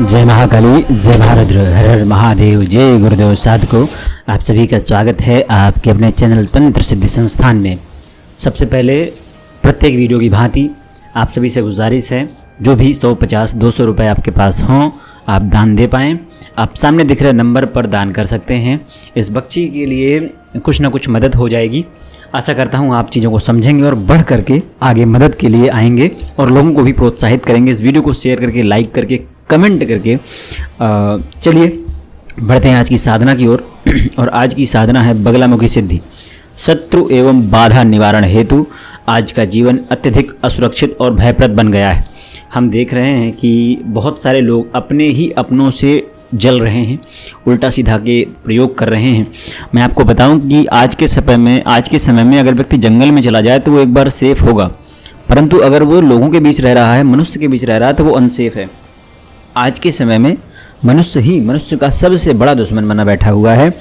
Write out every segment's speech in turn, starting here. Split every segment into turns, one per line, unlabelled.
जय महाकाली, जय भारत, हर हर महादेव, जय गुरुदेव साधकों। आप सभी का स्वागत है आपके अपने चैनल तंत्र सिद्धि संस्थान में। सबसे पहले प्रत्येक वीडियो की भांति आप सभी से गुजारिश है, जो भी 150-200 रुपये आपके पास हों आप दान दे पाएँ। आप सामने दिख रहे नंबर पर दान कर सकते हैं। इस बच्ची के लिए कुछ ना कुछ मदद हो जाएगी। आशा करता हूँ आप चीज़ों को समझेंगे और बढ़ करके आगे मदद के लिए आएंगे और लोगों को भी प्रोत्साहित करेंगे। इस वीडियो को शेयर करके, लाइक करके, कमेंट करके। चलिए बढ़ते हैं आज की साधना की ओर। और आज की साधना है बगलामुखी सिद्धि, शत्रु एवं बाधा निवारण हेतु। आज का जीवन अत्यधिक असुरक्षित और भयप्रद बन गया है। हम देख रहे हैं कि बहुत सारे लोग अपने ही अपनों से जल रहे हैं, उल्टा सीधा के प्रयोग कर रहे हैं। मैं आपको बताऊं कि आज के समय में अगर व्यक्ति जंगल में चला जाए तो वो एक बार सेफ होगा, परंतु अगर वो लोगों के बीच रह रहा है, मनुष्य के बीच रह रहा है, तो वो अनसेफ है। आज के समय में मनुष्य ही मनुष्य का सबसे बड़ा दुश्मन बना बैठा हुआ है।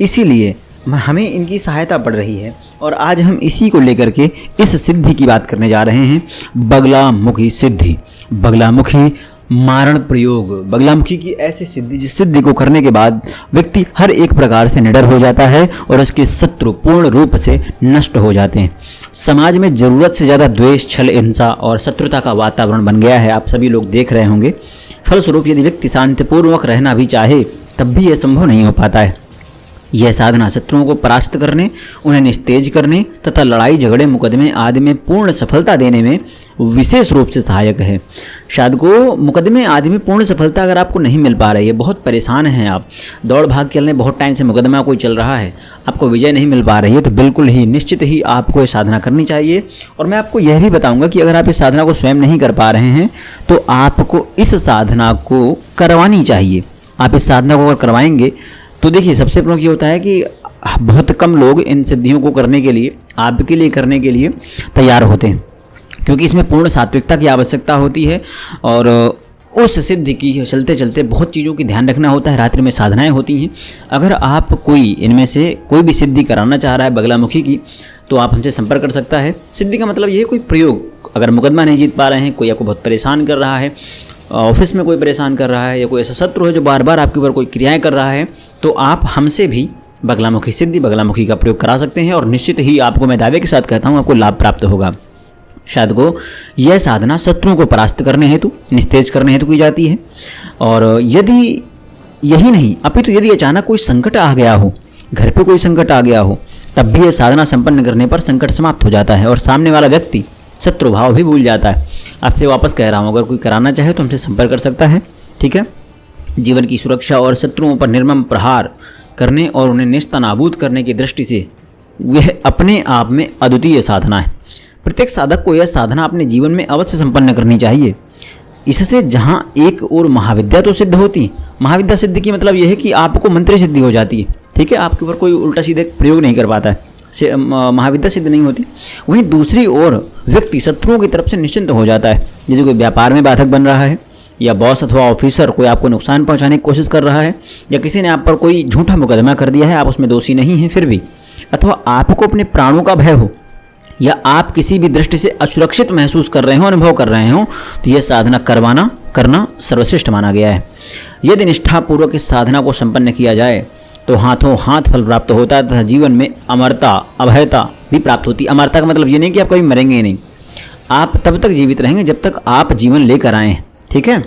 इसीलिए हमें इनकी सहायता पड़ रही है और आज हम इसी को लेकर के इस सिद्धि की बात करने जा रहे हैं। बगलामुखी सिद्धि, बगलामुखी मारण प्रयोग। बगलामुखी की ऐसी सिद्धि जिस सिद्धि को करने के बाद व्यक्ति हर एक प्रकार से निडर हो जाता है और उसके शत्रु पूर्ण रूप से नष्ट हो जाते हैं। समाज में ज़रूरत से ज़्यादा द्वेष, छल, हिंसा और शत्रुता का वातावरण बन गया है। आप सभी लोग देख रहे होंगे। फलस्वरूप यदि व्यक्ति शांतिपूर्वक रहना भी चाहे तब भी यह संभव नहीं हो पाता है। यह साधना शत्रुओं को परास्त करने, उन्हें निस्तेज करने तथा लड़ाई झगड़े मुकदमे आदि में पूर्ण सफलता देने में विशेष रूप से सहायक है। साधकों, मुकदमे आदि में पूर्ण सफलता अगर आपको नहीं मिल पा रही है, बहुत परेशान हैं आप, दौड़ भाग चलने बहुत टाइम से मुकदमा कोई चल रहा है, आपको विजय नहीं मिल पा रही है, तो बिल्कुल ही निश्चित ही आपको ये साधना करनी चाहिए। और मैं आपको यह भी बताऊंगा कि अगर आप इस साधना को स्वयं नहीं कर पा रहे हैं तो आपको इस साधना को करवानी चाहिए। आप इस साधना को अगर करवाएंगे तो देखिए, सबसे प्रमुख ये होता है कि बहुत कम लोग इन सिद्धियों को करने के लिए, आपके लिए करने के लिए तैयार होते हैं, क्योंकि इसमें पूर्ण सात्विकता की आवश्यकता होती है और उस सिद्धि की चलते चलते बहुत चीज़ों की ध्यान रखना होता है। रात्रि में साधनाएं होती हैं। अगर आप इनमें से कोई भी सिद्धि कराना चाह रहा है बगलामुखी की, तो आप हमसे संपर्क कर सकता है। सिद्धि का मतलब ये है कोई प्रयोग। अगर मुकदमा नहीं जीत पा रहे हैं, कोई आपको बहुत परेशान कर रहा है, ऑफिस में कोई परेशान कर रहा है, या कोई ऐसा शत्रु है जो बार बार आपके ऊपर कोई क्रियाएं कर रहा है, तो आप हमसे भी बगलामुखी सिद्धि, बगलामुखी का प्रयोग करा सकते हैं और निश्चित ही आपको, मैं दावे के साथ कहता हूँ, आपको लाभ प्राप्त होगा। साधकों, यह साधना शत्रुओं को परास्त करने हेतु, निस्तेज करने हेतु की जाती है। और यदि यही नहीं अपितु यदि अचानक कोई संकट आ गया हो, घर पे कोई संकट आ गया हो, तब भी यह साधना संपन्न करने पर संकट समाप्त हो जाता है और सामने वाला व्यक्ति शत्रु भाव भी भूल जाता है। आपसे वापस कह रहा हूँ, अगर कोई कराना चाहे तो हमसे संपर्क कर सकता है। ठीक है। जीवन की सुरक्षा और शत्रुओं पर निर्मम प्रहार करने और उन्हें नेस्तनाबूद करने की दृष्टि से यह अपने आप में अद्वितीय साधना है। प्रत्येक साधक को यह साधना अपने जीवन में अवश्य संपन्न करनी चाहिए। इससे जहाँ एक और महाविद्या तो सिद्ध होती है, महाविद्या सिद्धि की मतलब यह है कि आपको मंत्र सिद्धि हो जाती है। ठीक है, आपके ऊपर कोई उल्टा सीधे प्रयोग नहीं कर पाता है, महाविद्या सिद्ध नहीं होती। वहीं दूसरी ओर व्यक्ति शत्रुओं की तरफ से निश्चिंत हो जाता है। यदि कोई व्यापार में बाधक बन रहा है, या बॉस अथवा ऑफिसर कोई आपको नुकसान पहुंचाने की कोशिश कर रहा है, या किसी ने आप पर कोई झूठा मुकदमा कर दिया है, आप उसमें दोषी नहीं हैं फिर भी, अथवा आपको अपने प्राणों का भय हो, या आप किसी भी दृष्टि से असुरक्षित महसूस कर रहे हो, अनुभव कर रहे हो, तो यह साधना करना सर्वश्रेष्ठ माना गया है। यदि निष्ठापूर्वक इस साधना को संपन्न किया जाए तो हाथों हाथ फल प्राप्त होता है तथा जीवन में अमरता, अभयता भी प्राप्त होती है। अमरता का मतलब ये नहीं कि आप कभी मरेंगे ही नहीं, आप तब तक जीवित रहेंगे जब तक आप जीवन लेकर आए हैं। ठीक है।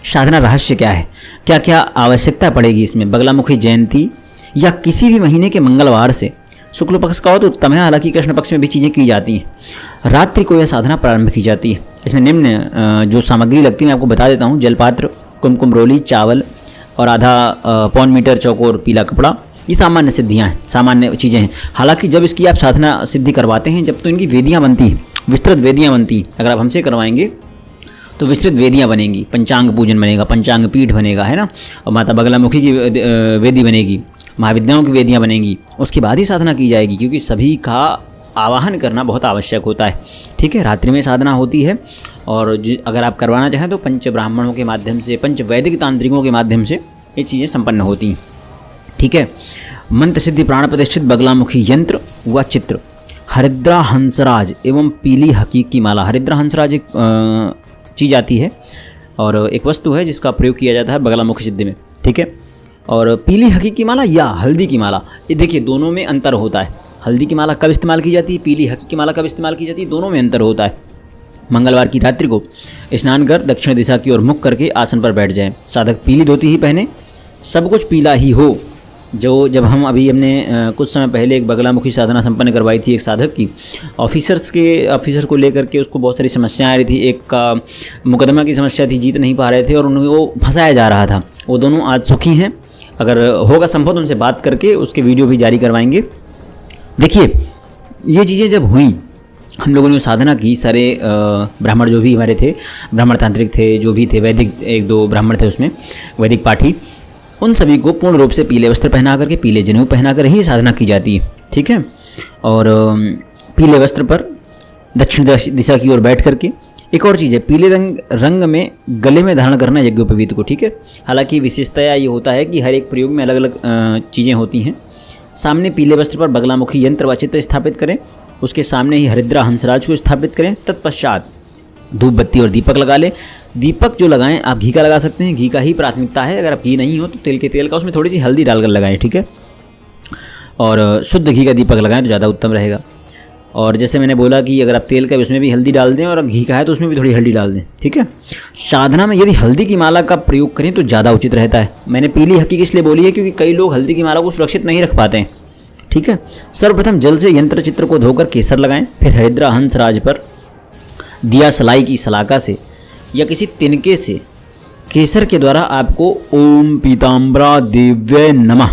साधना रहस्य क्या है, क्या क्या आवश्यकता पड़ेगी इसमें? बगलामुखी जयंती या किसी भी महीने के मंगलवार से, शुक्ल पक्ष का हो तो उत्तम है, हालांकि कृष्ण पक्ष में भी चीज़ें की जाती हैं। रात्रि को यह साधना प्रारंभ की जाती है। इसमें निम्न जो सामग्री लगती है मैं आपको बता देता हूँ। जलपात्र, कुमकुम रोली, चावल और आधा पौन मीटर चौकोर पीला कपड़ा, ये सामान्य सिद्धियाँ हैं, सामान्य चीज़ें हैं। हालांकि जब इसकी आप साधना सिद्धि करवाते हैं, जब तो इनकी वेदियाँ बनती हैं, विस्तृत वेदियाँ बनती हैं। अगर आप हमसे करवाएंगे तो विस्तृत वेदियाँ बनेंगी, पंचांग पूजन बनेगा, पंचांग पीठ बनेगा, है ना, और माता बगलामुखी की वेदी बनेगी, महाविद्याओं की वेदियाँ बनेंगी। उसके बाद ही साधना की जाएगी, क्योंकि सभी का आवाहन करना बहुत आवश्यक होता है। ठीक है। रात्रि में साधना होती है और अगर आप करवाना चाहें तो पंच ब्राह्मणों के माध्यम से, पंच वैदिक तांत्रिकों के माध्यम से ये चीज़ें संपन्न होती हैं। ठीक है। मंत्र सिद्धि प्राण प्रतिष्ठित बगलामुखी यंत्र व चित्र, हरिद्रा हंसराज एवं पीली हकीक की माला। हरिद्रा हंसराज एक चीज़ आती है, और एक वस्तु है जिसका प्रयोग किया जाता है बगलामुखी सिद्धि में, ठीक है। और पीली हकी की माला या हल्दी की माला, ये देखिए दोनों में अंतर होता है। हल्दी की माला कब इस्तेमाल की जाती है, पीली हकी की माला कब इस्तेमाल की जाती है, दोनों में अंतर होता है। मंगलवार की रात्रि को स्नान कर दक्षिण दिशा की ओर मुख करके आसन पर बैठ जाएं। साधक पीली धोती ही पहने, सब कुछ पीला ही हो। जब हमने कुछ समय पहले एक बगलामुखी साधना संपन्न करवाई थी एक साधक की, ऑफिसर को लेकर के उसको बहुत सारी समस्याएं आ रही थी। एक का मुकदमा की समस्या थी, जीत नहीं पा रहे थे और उन्हें वो फंसाया जा रहा था। वो दोनों आज सुखी हैं। अगर होगा संभव उनसे बात करके उसके वीडियो भी जारी करवाएंगे। देखिए ये चीज़ें जब हुई, हम लोगों ने साधना की, सारे ब्राह्मण जो भी हमारे थे, ब्राह्मण तांत्रिक थे, जो भी थे, वैदिक 1-2 ब्राह्मण थे उसमें, वैदिक पाठी, उन सभी को पूर्ण रूप से पीले वस्त्र पहना करके, पीले जनेऊ पहना कर ही साधना की जाती है, ठीक है। और पीले वस्त्र पर दक्षिण दिशा की ओर बैठ करके, एक और चीज़ है, पीले रंग में गले में धारण करना यज्ञोपवीत को, ठीक है। हालांकि विशेषतया ये होता है कि हर एक प्रयोग में अलग अलग चीज़ें होती हैं। सामने पीले वस्त्र पर बगलामुखी यंत्र व चित्र स्थापित करें, उसके सामने ही हरिद्रा हंसराज को स्थापित करें। तत्पश्चात धूप बत्ती और दीपक लगा लें। दीपक जो लगाएं आप घी का लगा सकते हैं, घी का ही प्राथमिकता है। अगर आप घी नहीं हो तो तेल का, उसमें थोड़ी सी हल्दी डालकर लगाएं, ठीक है। और शुद्ध घी का दीपक लगाएं तो ज़्यादा उत्तम रहेगा। और जैसे मैंने बोला कि अगर आप तेल का उसमें भी हल्दी डाल दें और घी का है तो उसमें भी थोड़ी हल्दी डाल दें, ठीक है। साधना में यदि हल्दी की माला का प्रयोग करें तो ज़्यादा उचित रहता है। मैंने पीली हकी इसलिए बोली है क्योंकि कई लोग हल्दी की माला को सुरक्षित नहीं रख पाते हैं, ठीक है। सर्वप्रथम जल से यंत्र चित्र को धोकर केसर लगाएं, फिर हरिद्रा हंसराज पर दिया सलाई की सलाका से या किसी तिनके से केसर के द्वारा आपको ओम पीताम्बरा देव्य नमः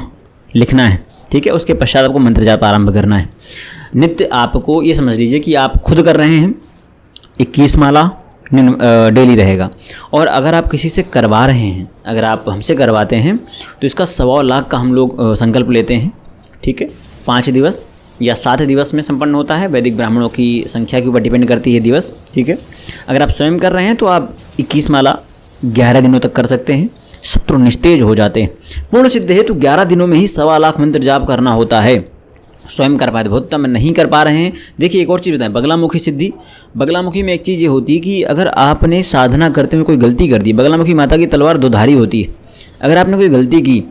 लिखना है, ठीक है। उसके पश्चात आपको मंत्र जाप आरंभ करना है। नित्य आपको ये समझ लीजिए कि आप खुद कर रहे हैं, 21 माला डेली रहेगा। और अगर आप किसी से करवा रहे हैं, अगर आप हमसे करवाते हैं तो इसका 1.25 लाख का हम लोग संकल्प लेते हैं, ठीक है। 5 दिवस या 7 दिवस में संपन्न होता है, वैदिक ब्राह्मणों की संख्या के ऊपर डिपेंड करती है दिवस, ठीक है। अगर आप स्वयं कर रहे हैं तो आप 21 माला 11 दिनों तक कर सकते हैं, शत्रु निस्तेज हो जाते हैं। पूर्ण सिद्ध है तो 11 दिनों में ही 1.25 लाख मंत्र जाप करना होता है। स्वयं कर पाए तो बहुत उत्तम, नहीं कर पा रहे हैं। देखिए एक और चीज़ बताएं, बगलामुखी सिद्धि, बगलामुखी में एक चीज़ ये होती है कि अगर आपने साधना करते हुए कोई गलती कर दी, बगलामुखी माता की तलवार 2 धारी होती है। अगर आपने कोई गलती की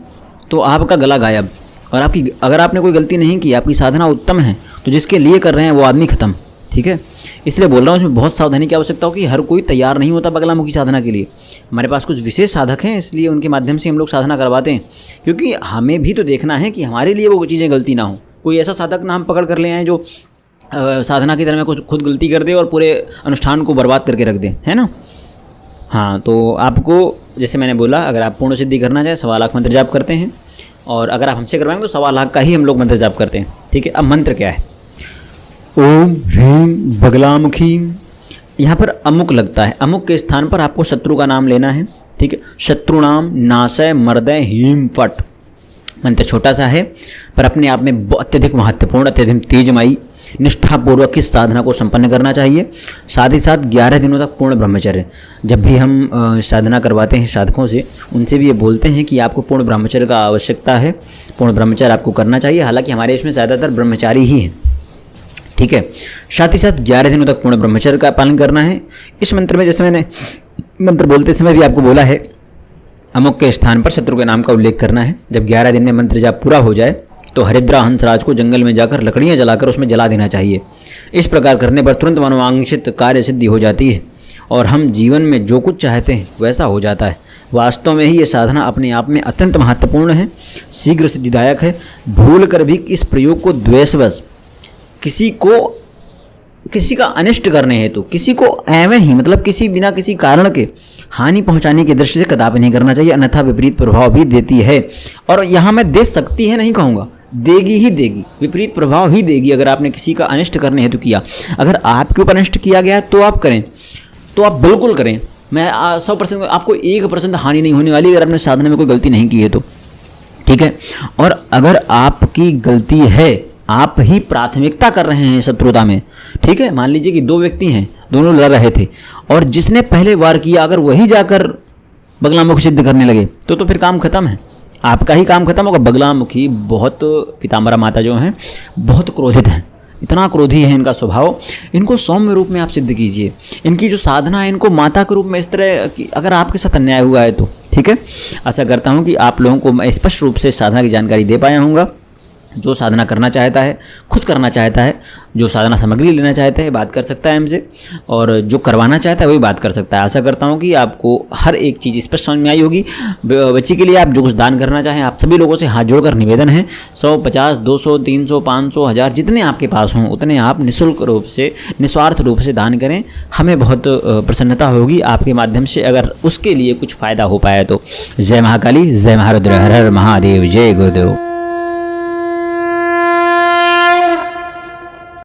तो आपका गला गायब, और अगर आपने कोई गलती नहीं की, आपकी साधना उत्तम है, तो जिसके लिए कर रहे हैं वो आदमी खत्म, ठीक है। इसलिए बोल रहा हूँ इसमें बहुत सावधानी की आवश्यकता हो कि हर कोई तैयार नहीं होता बगलामुखी साधना के लिए। हमारे पास कुछ विशेष साधक हैं, इसलिए उनके माध्यम से हम लोग साधना करवाते हैं, क्योंकि हमें भी तो देखना है कि हमारे लिए वो चीज़ें गलती ना हो। कोई ऐसा साधक ना हम पकड़ कर ले आएँ जो साधना की तरह में कुछ खुद गलती कर दे और पूरे अनुष्ठान को बर्बाद करके रख दे, है ना। हाँ, तो आपको जैसे मैंने बोला, अगर आप पूर्ण सिद्धि करना चाहें 1.25 लाख मंत्र जाप करते हैं, और अगर आप हमसे करवाएंगे तो 1.25 लाख का ही हम लोग मंत्र जाप करते हैं, ठीक है। अब मंत्र क्या है, ओम ह्रीं बगलामुखी, यहाँ पर अमुक लगता है, अमुक के स्थान पर आपको शत्रु का नाम लेना है, ठीक है। शत्रुनाम नाशय मर्दय हीम फट। मंत्र छोटा सा है पर अपने आप में अत्यधिक महत्वपूर्ण, अत्यधिक तेजमयी, निष्ठापूर्वक इस साधना को संपन्न करना चाहिए। साथ ही साथ 11 दिनों तक पूर्ण ब्रह्मचर्य। जब भी हम साधना करवाते हैं साधकों से, उनसे भी ये बोलते हैं कि आपको पूर्ण ब्रह्मचर्य का आवश्यकता है, पूर्ण ब्रह्मचर्य आपको करना चाहिए। हालांकि हमारे इसमें ज़्यादातर ब्रह्मचारी ही हैं, ठीक है। साथ ही साथ 11 दिनों तक पूर्ण ब्रह्मचर्य का पालन करना है। इस मंत्र में जैसे मैंने मंत्र बोलते समय भी आपको बोला है, अमुक के स्थान पर शत्रु के नाम का उल्लेख करना है। जब 11 दिन में मंत्र जाप पूरा हो जाए तो हरिद्रा हंसराज को जंगल में जाकर लकड़ियाँ जलाकर उसमें जला देना चाहिए। इस प्रकार करने पर तुरंत मनोवांछित कार्य सिद्धि हो जाती है और हम जीवन में जो कुछ चाहते हैं वैसा हो जाता है। वास्तव में ही ये साधना अपने आप में अत्यंत महत्वपूर्ण है, शीघ्र सिद्धिदायक है। भूल कर भी इस प्रयोग को द्वेषवश किसी का अनिष्ट करने हेतु, किसी को एवं ही मतलब किसी बिना किसी कारण के हानि पहुंचाने की दृष्टि से कदापि नहीं करना चाहिए, अन्यथा विपरीत प्रभाव भी देती है। और यहाँ मैं दे सकती है नहीं कहूँगा, देगी ही देगी, विपरीत प्रभाव ही देगी अगर आपने किसी का अनिष्ट करने हेतु किया। अगर आपके ऊपर अनिष्ट किया गया तो आप करें, तो आप बिल्कुल करें। मैं 100% आपको 1% हानि नहीं होने वाली अगर आपने साधना में कोई गलती नहीं की है तो, ठीक है। और अगर आपकी गलती है, आप ही प्राथमिकता कर रहे हैं शत्रुता में, ठीक है। मान लीजिए कि 2 व्यक्ति हैं, दोनों लड़ रहे थे और जिसने पहले वार किया अगर वही जाकर बगलामुखी सिद्ध करने लगे तो फिर काम खत्म है, आपका ही काम खत्म होगा। बगलामुखी बहुत, पीताम्बरा माता जो हैं बहुत क्रोधित हैं, इतना क्रोधी है इनका स्वभाव, इनको सौम्य रूप में आप सिद्ध कीजिए। इनकी जो साधना है, इनको माता के रूप में इस तरह की, अगर आपके साथ अन्याय हुआ है तो ठीक है। आशा करता हूँ कि आप लोगों को मैं स्पष्ट रूप से साधना की जानकारी दे पाया हूँगा। जो साधना करना चाहता है, खुद करना चाहता है, जो साधना सामग्री लेना चाहता है बात कर सकता है हमसे, और जो करवाना चाहता है वही बात कर सकता है। आशा करता हूँ कि आपको हर एक चीज़ स्पष्ट समझ में आई होगी। बच्ची के लिए आप जो कुछ दान करना चाहें, आप सभी लोगों से हाथ जोड़कर निवेदन है, 100, 50, 200, 300, 500, 1000 जितने आपके पास हों उतने आप निःशुल्क रूप से, निस्वार्थ रूप से दान करें। हमें बहुत प्रसन्नता होगी आपके माध्यम से, अगर उसके लिए कुछ फ़ायदा हो पाया तो। जय महाकाली, जय महारुद्र, हर हर महादेव, जय गुरुदेव।